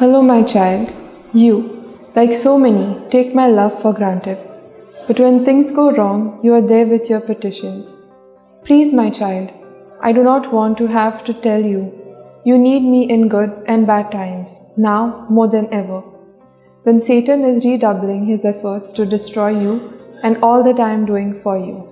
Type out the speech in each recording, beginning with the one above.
Hello, my child. You, like so many, take my love for granted. But when things go wrong, you are there with your petitions. Please, my child, I do not want to have to tell you. You need me in good and bad times, now more than ever. When Satan is redoubling his efforts to destroy you and all that I am doing for you.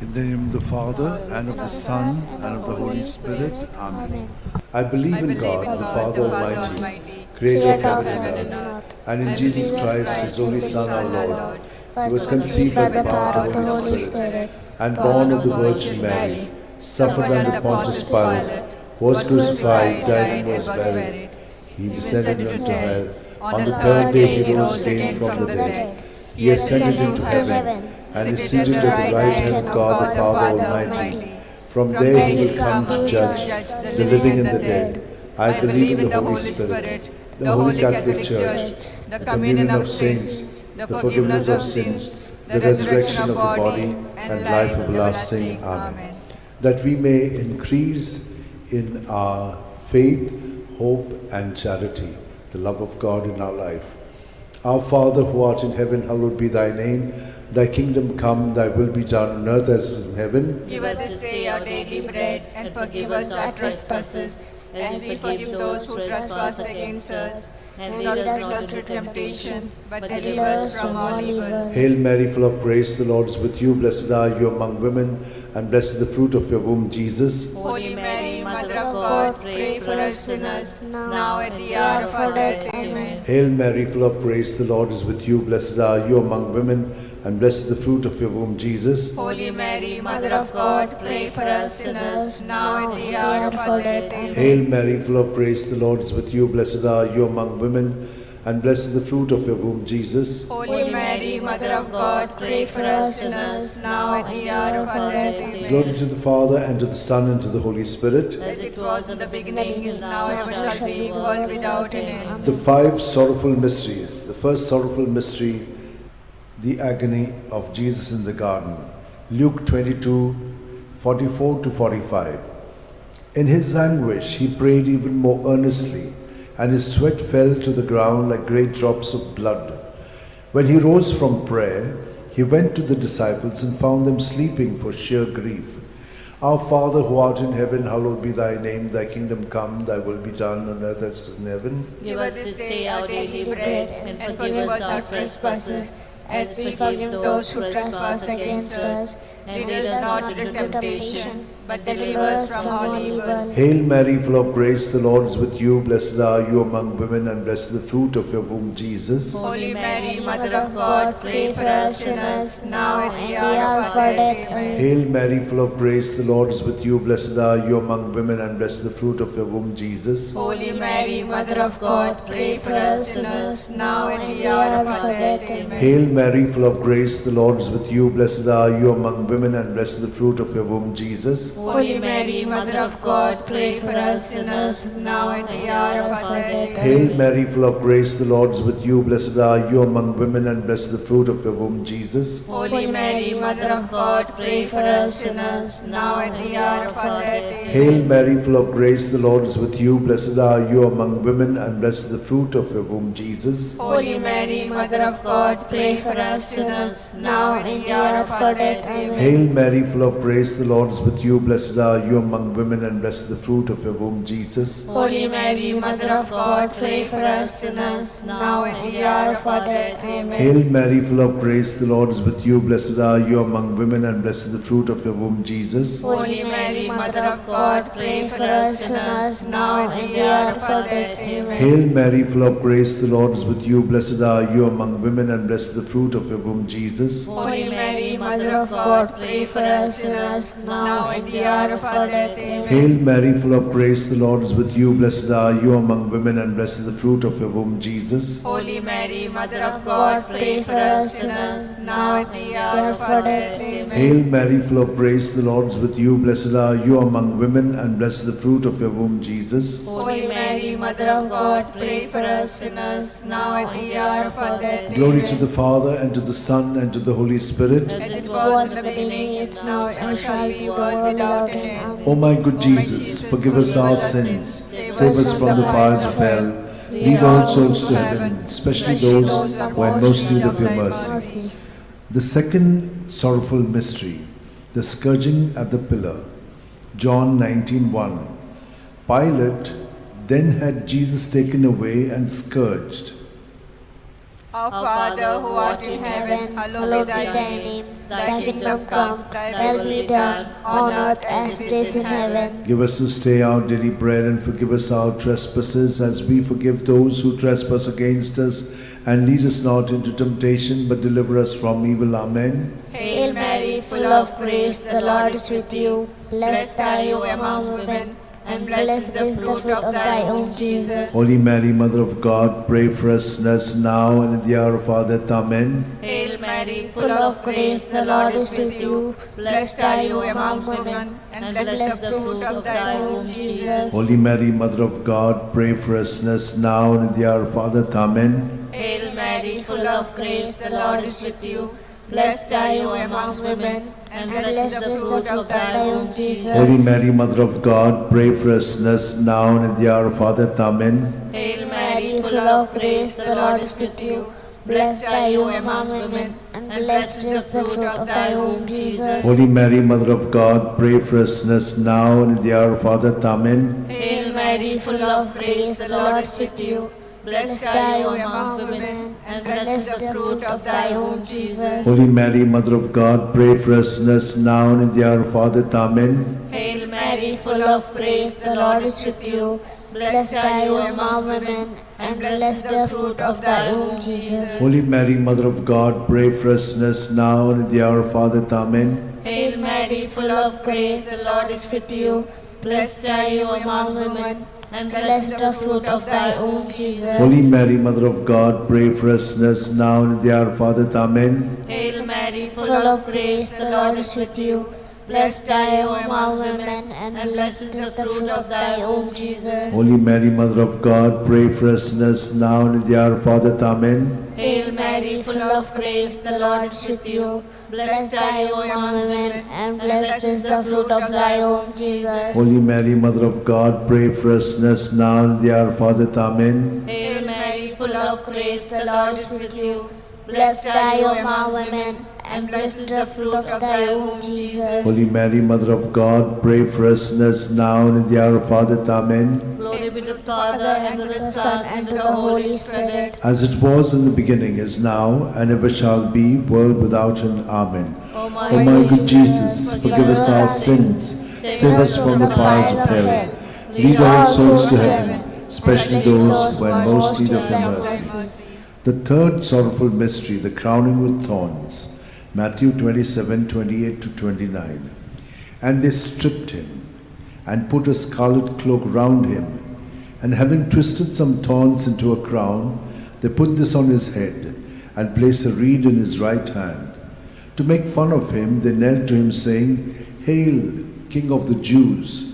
In the name of the Father, and of the Son, and of the Holy Spirit. Amen. I believe in God, the Father Almighty, creator of heaven and earth, and in Jesus Christ, his only Son, our Lord, who was conceived by the power of the Holy Spirit, and born of the Virgin Mary, suffered under Pontius Pilate, was crucified, died, and was buried. He descended into hell. On the third day he rose again from the dead. He ascended into heaven, and is seated at the right hand of God the Father Almighty. From there he will come to judge the living and the dead. I believe in the Holy Spirit, the Holy Catholic Church, the communion of saints, the forgiveness of sins, the resurrection of the body, and life everlasting. Amen. That we may increase in our faith, hope, and charity, the love of God in our life. Our Father who art in heaven, hallowed be thy name. Thy kingdom come, thy will be done on earth as it is in heaven. Give us this day our daily bread, and forgive us our trespasses, as we forgive those who trespass against us. And lead us not into temptation, but deliver us from all evil. Hail Mary, full of grace, the Lord is with you. Blessed are you among women, and blessed is the fruit of your womb, Jesus. Holy Mary, Mother of God, pray for us sinners, now at the hour of our death. Amen. Hail Mary, full of grace, the Lord is with you. Blessed are you among women, and blessed is the fruit of your womb, Jesus. Holy Mary, Mother of God, pray for us sinners, now at the hour of our death. Amen. Hail Mary, full of grace, the Lord is with you. Blessed are you among women, and blessed is the fruit of your womb, Jesus. Holy Mary, Mother of God, pray for us sinners, now at the hour of our death. Amen. Glory to the Father, and to the Son, and to the Holy Spirit. As it was in the beginning, is now, ever shall be, world without an end. The five sorrowful mysteries. The first sorrowful mystery, the agony of Jesus in the garden. Luke 22, 44 to 45. In his anguish, he prayed even more earnestly, and his sweat fell to the ground like great drops of blood. When he rose from prayer, he went to the disciples and found them sleeping for sheer grief. Our Father who art in heaven, hallowed be thy name. Thy kingdom come, thy will be done on earth as it is in heaven. Give us this day our daily bread, and forgive us our trespasses, as we forgive those who trespass against us. And lead us not into temptation, but deliver us from all evil. Hail Mary, full of grace, the Lord is with you. Blessed are you among women, and blessed is the fruit of your womb, Jesus. Holy Mary, Mother of God, pray for us sinners, now at the hour of our death. Amen. Hail Mary, full of grace, the Lord is with you. Blessed are you among women, and blessed is the fruit of your womb, Jesus. Holy Mary, Mother of God, pray for us sinners, now at the hour of our death. Amen. Hail Mary, full of grace, the Lord is with you. Blessed are you among women, and blessed is the fruit of your womb, Jesus. Holy Mary, Mother of God, pray for us sinners, now at the hour of our death. Hail Mary, full of grace, the Lord is with you. Blessed are you among women, and blessed is the fruit of your womb, Jesus. Holy Mary, Mother of God, pray for us sinners, now at the hour of our death. Amen. Hail Mary, full of grace, the Lord is with you. Blessed are you among women, and blessed is the fruit of your womb, Jesus. Holy Mary, Mother of God, pray for us sinners, now at the hour of our death. Amen. Hail Mary, full of grace, the Lord is with you. Blessed are you among women, and blessed is the fruit of your womb, Jesus. Holy Mary, Mother of God, pray for us sinners, now at the hour of our death. Amen. Hail Mary, full of grace, the Lord is with you. Blessed are you among women, and blessed is the fruit of your womb, Jesus. Holy Mary, Mother of God, pray for us sinners, now at the hour of our death. Amen. Hail Mary, full of grace, the Lord is with you. Blessed are you among women, and blessed is the fruit of your womb, Jesus. Holy Mary, Mother of God, pray for us sinners, now at the hour of our death. Amen. Hail Mary, full of grace, the Lord is with you. Blessed are you among women, and blessed is the fruit of your womb, Jesus. Holy Mary, Mother of God, pray for us sinners, now at the hour of our death. Amen. Hail Mary, full of grace, the Lord is with you. Blessed are you among women, and blessed is the fruit of your womb, Jesus. Holy Mary, Mother of God, pray for us sinners, now at the hour of our death. Glory to the Father, and to the Son, and to the Holy Spirit. As it was in the beginning, is now, and shall be, world without an end. O my good Jesus, forgive us our sins, Save us from the fires of hell. Lead all souls to heaven, especially those who are in most need of your mercy. The second sorrowful mystery, the scourging at the pillar. John 19:1. Pilate then had Jesus taken away and scourged. Our Father who art in heaven, hallowed be thy name. Thy kingdom come, thy will be done, on earth as it is in heaven. Give us this day our daily bread, and forgive us our trespasses as we forgive those who trespass against us. And lead us not into temptation, but deliver us from evil. Amen. Hail Mary, full of grace, the Lord is with you. Blessed are you among women, and blessed is the fruit of thy womb, Jesus. Holy Mary, Mother of God, pray for us sinners now and in the hour of our death. Amen. Hail Mary, full of grace, the Lord is with you. Blessed are you among women, and blessed is the fruit of thy womb, Jesus. Holy Mary, Mother of God, pray for us sinners now and in the hour of our death. Amen. Hail Mary, full of grace, the Lord is with you. Blessed are you among women, and blessed is the fruit of thy womb, Jesus. Holy Mary, Mother of God, pray for us sinners now and in the hour of our death. Amen. Hail Mary, full of grace, the Lord is with you. Blessed are you among women, and blessed is the fruit of thy womb, Jesus. Holy Mary, Mother of God, pray for us sinners now and in the hour of our death. Amen. Hail Mary, full of grace, the Lord is with you. Blessed are you among women, and blessed is the fruit of thy womb, Jesus. Holy Mary, Mother of God, pray for us sinners now and in the hour of our death. Amen. Hail Mary, full of grace, the Lord is with you. Blessed are you among women, and blessed is the fruit of thy womb, Jesus. Holy Mary, Mother of God, pray for us sinners now and in the hour of our death. Amen. Hail Mary, full of grace, the Lord is with you. Blessed are you among women, and blessed is the fruit of thy womb, Jesus. Holy Mary, Mother of God, pray for us sinners now and in the hour of our death. Amen. Hail Mary, full of grace, the Lord is with you. Blessed are you among women, and blessed is the fruit of thy womb, Jesus. Holy Mary, Mother of God, pray for us sinners now and in the hour of our death. Amen. Hail Mary, full of grace, the Lord is with you. Blessed are you among women, and blessed is the fruit of thy womb, Jesus. Holy Mary, Mother of God, pray for us sinners now and in the hour of our death. Amen. Hail Mary, full of grace, the Lord is with you. Blessed are you among women, and blessed is the fruit of thy womb, Jesus. Holy Mary, Mother of God, pray for us sinners now and in the hour of our death. Amen. Glory be to the Father, and to the Son, and to the Holy Spirit. As it was in the beginning, is now, and ever shall be, world without end. Amen. O O my good Jesus, forgive us our sins, save us from the fires of hell, lead all souls to heaven, especially those who are in most need of your mercy. The third sorrowful mystery, the crowning with thorns. Matthew 27:28-29. And they stripped him, and put a scarlet cloak round him, and having twisted some thorns into a crown, they put this on his head, and placed a reed in his right hand. To make fun of him, they knelt to him, saying, Hail, King of the Jews!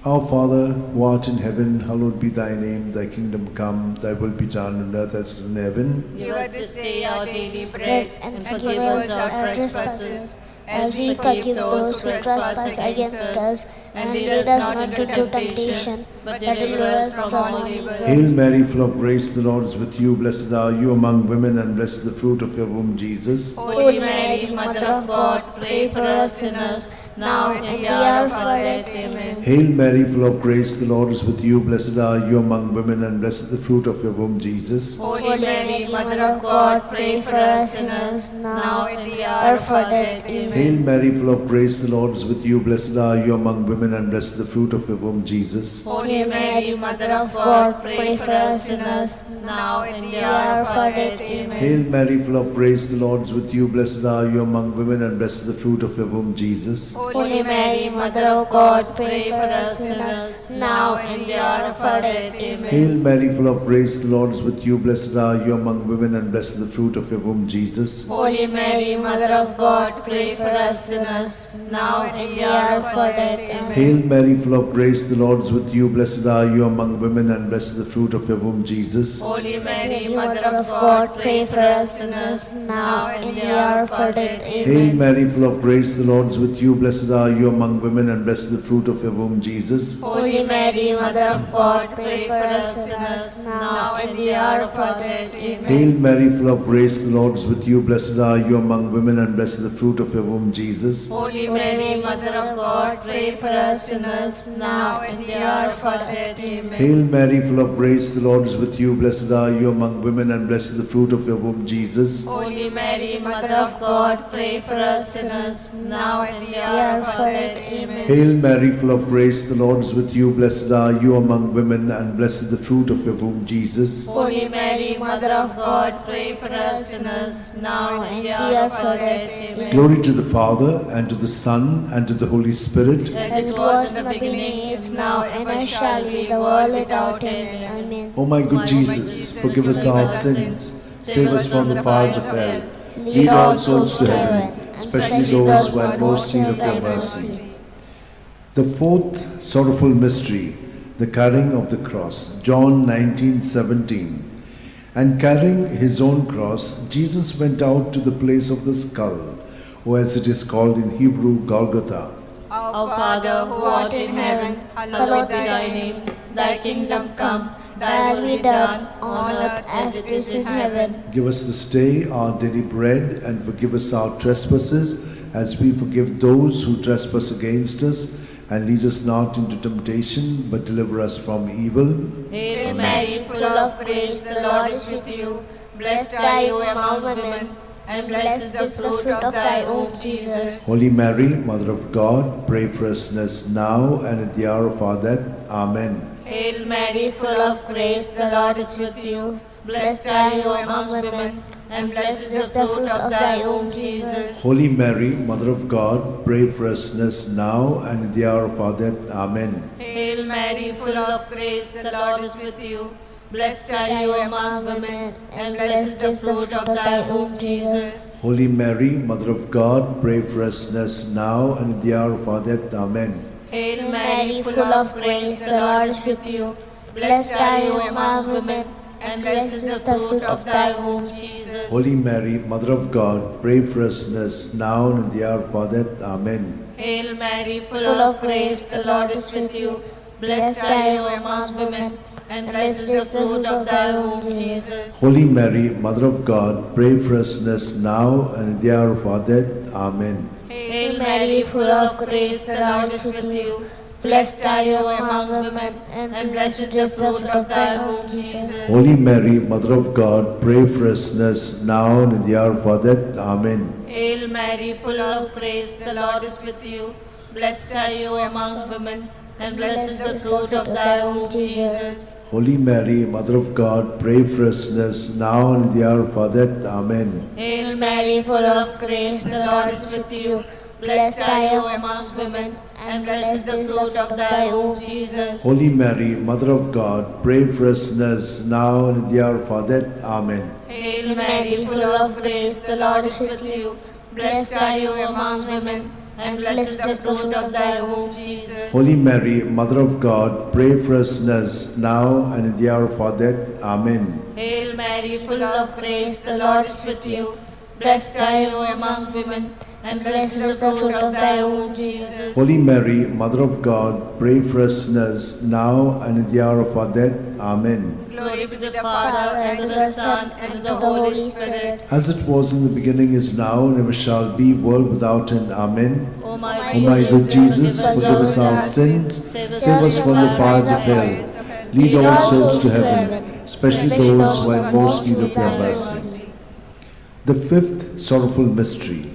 Our Father, who art in heaven, hallowed be thy name. Thy kingdom come, thy will be done on earth as it is in heaven. Give us this day our daily bread, and forgive us our trespasses, as we forgive those who trespass against us. And lead us not into temptation, but deliver us from all evil. Hail Mary, full of grace, the Lord is with you. Blessed are you among women, and blessed is the fruit of your womb, Jesus. Holy Mary, Mother of God, pray for us sinners, now and in the hour of our death. Amen. Hail Mary, full of grace, the Lord is with you. Blessed are you among women, and blessed is the fruit of your womb, Jesus. Holy Mary, Mother of God, pray for us sinners, now and in the hour of our death. Amen. Hail Mary, full of grace, the Lord is with you. Blessed are you among women, and blessed is the fruit of your womb, Jesus. Holy Mary, Mother of God, pray for us sinners, now and in the hour of our death. Amen. Hail Mary, full of grace, the Lord is with you. Blessed are you among women, and blessed is the fruit of your womb, Jesus. Holy Mary, Mother of God, pray for us sinners, now and in the hour of our death. Amen. Hail Mary, full of grace, the Lord is with you. Blessed are you among women, and blessed is the fruit of your womb, Jesus. Holy Mary, Mother of God, pray for us sinners, now and in the hour of our death. Amen. Hail Mary, full of grace, the Lord is with you. Blessed are you among women, and blessed is the fruit of your womb, Jesus. Holy Mary, Mother of God, pray for us sinners, now and in the hour of our death. Hail Amen. Mary, full of grace, the Lord is with you. Blessed blessed are you among women, and blessed is the fruit of your womb, Jesus. Holy Mary, Mother of God, pray for us sinners, now and the hour of our death. Amen. Hail Mary, full of grace, the Lord is with you. Blessed are you among women, and blessed is the fruit of your womb, Jesus. Holy Mary, Mother of God, pray for us sinners, now and the hour of our death. Amen. Hail Mary, full of grace, the Lord is with you. Blessed are you among women, and blessed is the fruit of your womb, Jesus. Holy Mary, Mother of God, pray for us sinners, now and the hour of our death. Amen. Hail Mary, full of grace, the Lord is with you. Blessed are you among women, and blessed is the fruit of your womb, Jesus. Holy Mary, Mother of God, pray for us sinners, now and the hour of our death. Amen. Glory to the Father, and to the Son, and to the Holy Spirit. As it was in the beginning, is now, and ever shall be, the world without end. Amen. O my good Jesus, forgive us our sins, save us from the fires of hell, lead all souls to heaven, especially those who have most need of your mercy. The fourth sorrowful mystery, the carrying of the cross. John 19:17. And carrying his own cross, Jesus went out to the place of the skull, or as it is called in Hebrew, Golgotha. Our Father, who art in heaven, hallowed be thy name. Thy kingdom come, thy will be done, on earth as it is in heaven. Give us this day our daily bread, and forgive us our trespasses, as we forgive those who trespass against us. And lead us not into temptation, but deliver us from evil. Hail Mary, full of grace, the Lord is with you. Blessed are you among women, and blessed is the fruit of thy womb, Jesus. Holy Mary, Mother of God, pray for us sinners now and at the hour of our death. Amen. Hail Mary, full of grace, the Lord is with you. Blessed are you among women, and blessed is the fruit of thy womb, Jesus. Holy Mary, Mother of God, pray for us sinners now and at the hour of our death. Amen. Hail Mary, full of grace, the Lord is with you. Blessed are you among women, and blessed is the fruit of thy womb, Jesus. Holy Mary, Mother of God, pray for us sinners now and at the hour of our death. Amen. Hail Mary, full of grace, the Lord is with you. Blessed are you among women, and blessed is the fruit of thy womb, Jesus. Holy Mary, Mother of God, pray for us sinners now and at the hour of our death. Amen. Hail Mary, full of grace, the Lord is with you. Blessed are you among women, and blessed is the fruit of thy womb, Jesus. Holy Mary, Mother of God, pray for us sinners now and at the hour of our death. Amen. Hail Mary, full of grace, the Lord is with you. Blessed are you among women, and blessed is the fruit of thy womb, Jesus. Holy Mary, Mother of God, pray for us sinners now and at the hour of our death. Amen. Hail Mary, full of grace, the Lord is with you. Blessed are you among women, and blessed is the fruit of thy womb, Jesus. Holy Mary, Mother of God, pray for us sinners now and at the hour of our death. Amen. Hail Mary, full of grace, the Lord is with you. Blessed are you among women, and blessed is the fruit of thy womb, Jesus. Holy Mary, Mother of God, pray for us sinners now and at the hour of our death. Amen. Hail Mary, full of grace, the Lord is with you. Blessed are you among women, and blessed is the fruit of thy womb, Jesus. Holy Mary, Mother of God, pray for us sinners now and at the hour of our death. Amen. Hail Mary, full of grace, the Lord is with you. Blessed are you among women, and blessed is the fruit of thy womb, Jesus. Holy Mary, Mother of God, pray for us sinners now and at the hour of our death. Amen. Glory be to the Father, and to the Son, and to the Holy Spirit. As it was in the beginning, is now, and ever shall be, world without end. Amen. O my O my good Jesus, forgive us our sins, save us from the fires of hell, lead all souls to heaven, especially those who are in most need of your mercy. The fifth sorrowful mystery,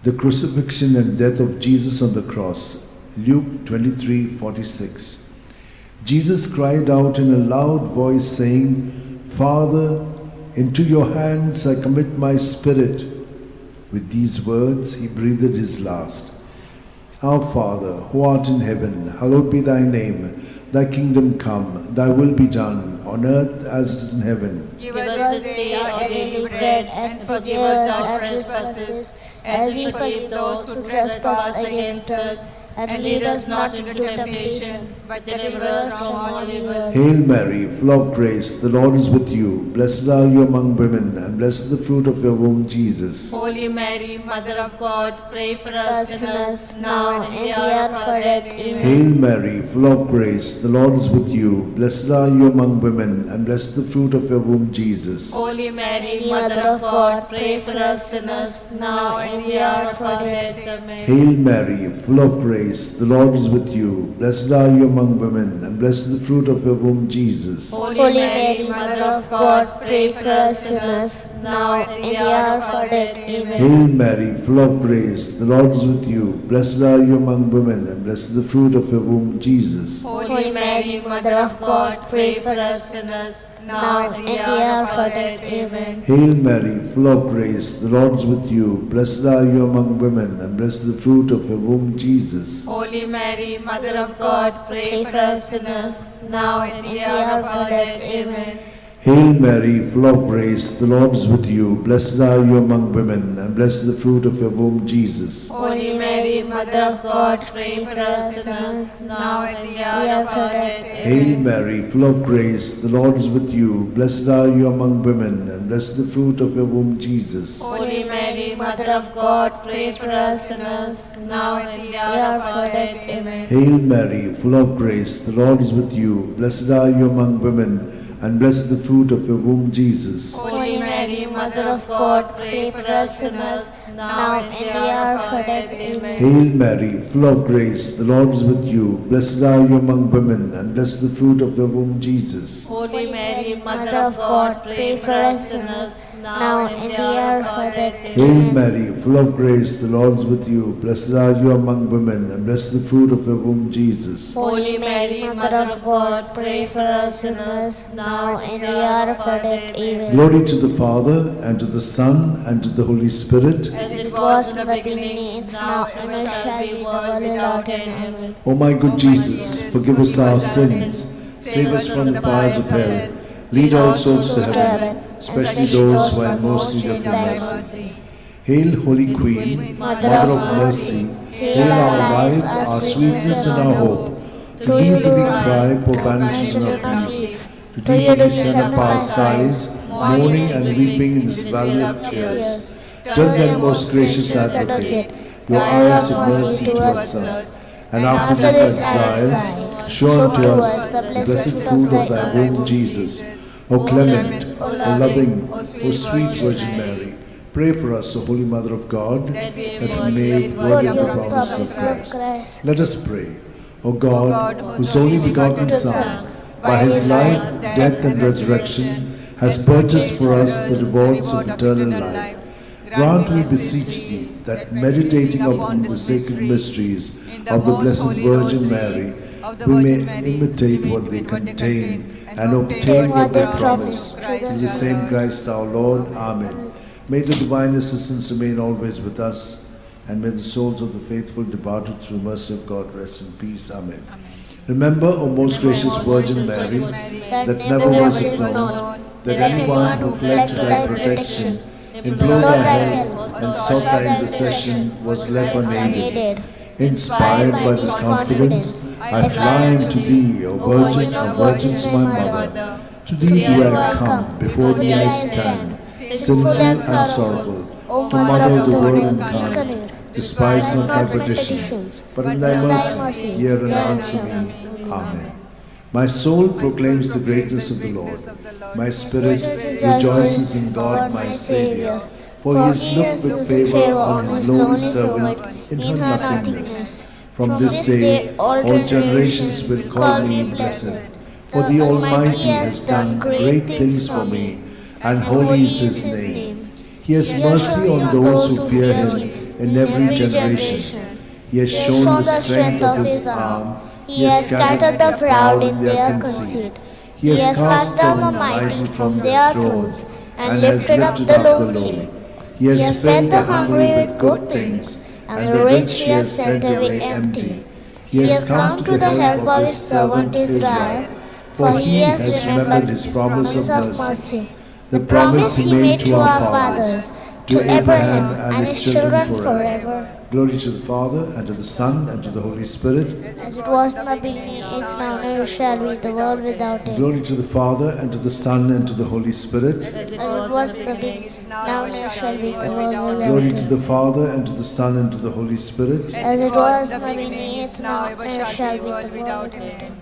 the crucifixion and death of Jesus on the cross. Luke 23:46. Jesus cried out in a loud voice, saying, Father, into your hands I commit my spirit. With these words he breathed his last. Our Father, who art in heaven, hallowed be thy name. Thy kingdom come, thy will be done, on earth as it is in heaven. Give us this day our daily bread, and forgive us our trespasses, as we forgive those who trespass against us. and lead us not into temptation, but deliver us from all evil. Hail Mary, full of grace, the Lord is with you. Blessed are you among women, and blessed is the fruit of your womb, Jesus. Holy Mary, Mother of God, pray for us sinners, now and in the hour of our death. Amen. Hail Mary, full of grace, the Lord is with you. Blessed are you among women, and blessed is the fruit of your womb, Jesus. Holy Mary, Mother of God, pray for us sinners, now and in the hour of our death. Amen. Hail Mary, full of grace, the Lord is with you. Blessed are you among women, and blessed is the fruit of your womb, Jesus. Holy Mary, Mother of God, pray for us sinners, now and in the hour of our death. Amen. Hail Mary, full of grace, the Lord is with you. Blessed are you among women, and blessed is the fruit of your womb, Jesus. Holy Mary, Mother of God, pray for us sinners, now and in the hour of our death. Amen. Hail Mary, full of grace, the Lord is with you. Blessed are you among women, and blessed is the fruit of your womb, Jesus. Holy Mary, Mother of God, pray for us sinners, now and in the hour of our death. Amen. Hail Mary, full of grace, the Lord is with you. Blessed are you among women, and blessed is the fruit of your womb, Jesus. Holy Mary, Mother of God, pray for us sinners, now and in the hour of our death. Hail Mary, full of grace, the Lord is with you. Blessed are you among women, and blessed is the fruit of your womb, Jesus. Holy Mary, Mother of God, pray for us sinners, now and in the hour of our death. Amen. Hail Mary, full of grace, the Lord is with you. Blessed are you among women, and blessed is the fruit of your womb, Jesus. Holy Mary, Mother of God, pray for us sinners, now and in the hour of our death. Amen. Hail Mary, full of grace, the Lord is with you. Blessed are you among women, and blessed is the fruit of your womb, Jesus. Holy Mary, Mother of God, pray for us sinners, now and in the hour of our death. Hail Amen. Mary, full of grace, the Lord is with you. Blessed are you among women, and blessed is the fruit of your womb, Jesus. Holy Mary, Mother of God, pray for us sinners, now and in the hour of our death. Amen. Glory to the Father, and to the Son, and to the Holy Spirit. As it was in the beginning, is now, and ever shall be, world without end. Amen. O my good Jesus, forgive us our sins, save us from the fires of hell, lead all souls to heaven, especially those who are in most need of your mercy. Hail, Holy Queen, Mother of mercy, hail our life, our sweetness, and our hope. To you do we cry, poor banished children of Eve. To you do we send up our sighs, mourning and weeping in this valley of tears. Turn then, most gracious Advocate, your eyes of mercy towards us, and after this exile, show unto us the blessed fruit of thy womb, Jesus. O clement, O loving, O sweet Virgin Mary, pray for us, O Holy Mother of God, that we may be worthy of the promise of Christ. Let us pray. O God, whose only begotten Son, by his life, death, and resurrection, has purchased for us the rewards of eternal life, grant, we beseech thee, that meditating upon the sacred mysteries of the Blessed Virgin Mary, we may imitate what they contain and obtain what they promise. Through the same Christ our Lord. Amen. May the divine assistance remain always with us, and may the souls of the faithful departed through mercy of God rest in peace. Amen. Remember, O most gracious Virgin Mary, that never was it known that anyone who fled to thy protection, implored thy help, and sought thy intercession was left unaided. Inspired by this confidence, I fly unto thee, O Virgin of Virgins, my Mother. To thee do I come, before thee I stand, sinful and sorrowful. O Mother of the Word incarnate, despise not my petitions, but in thy mercy hear and answer me. Amen. My soul proclaims the greatness of the Lord. My spirit rejoices in God my Saviour, for he has looked with favour on his lowly servant in her nothingness. From this day all generations will call me blessed, for the Almighty has done great things for me, and holy is his name. He has mercy on those who fear him in every generation. He has shown the strength of his arm. He has scattered the proud in their conceit. He has cast down the mighty from their thrones, and lifted up the lowly. He has fed the hungry with good things, and the rich he has sent away empty. He has come to the help of his servant Israel, for he has remembered his promise of mercy, the promise he made to our fathers, to Abraham and his children forever. Glory to the Father, and to the Son, and to the Holy Spirit. As it was in the beginning, is now, and ever shall be, the world without end. Glory to the Father, and to the Son, and to the Holy Spirit. As it was in the beginning, now, and ever shall be, the world without Glory end. to the Father, and to the Son, and to the Holy Spirit. As it was in the beginning, is now, and ever shall be, the world without end.